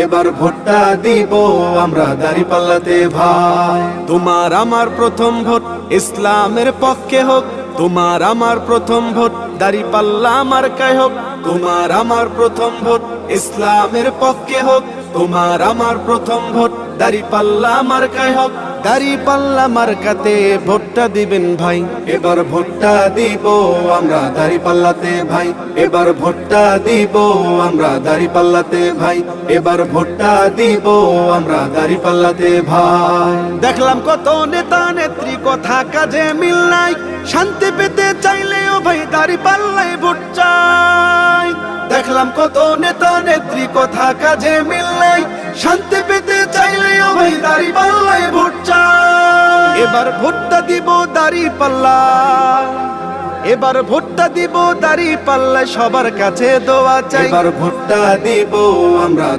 এবার ভোটটা দিব আমরা দাঁড়িপাল্লাতে ভাই। তোমার আমার প্রথম ভোট ইসলামের পক্ষে হোক, তোমার আমার প্রথম ভোট দাঁড়িপাল্লা মার্কায় হোক। তোমার আমার প্রথম ভোট ইসলামের পক্ষে হোক, তোমার আমার প্রথম ভোট দাঁড়িপাল্লা মার্কায় হোক। দাঁড়িপাল্লা মার্কাতে ভোটটা দিবেন ভাই, এবার ভোটটা দিব আমরা দাঁড়িপাল্লাতে ভাই। এবার ভোটটা দিব আমরা দাঁড়িপাল্লাতে ভাই, এবার ভোটটা দিব আমরা দাঁড়িপাল্লাতে ভাই। দেখলাম কত নেতা নেত্রী কথা কাজে মিল নাই, শান্তি পেতে চাইলেও ভাই দাঁড়িপাল্লায় ভোট চাই। দেখলাম কত নেতা নেত্রী কথা কাজে মিল নাই, শান্তি পেতে চাইলেও ভাই দাঁড়িপাল্লায় ভোট চাই। এবার ভোটটা দিব দাঁড়িপাল্লা, এবার ভোটটা দিব দাঁড়িপাল্লায় সবার কাছে দোয়া চাই। এবার ভোটটা দিব আমরা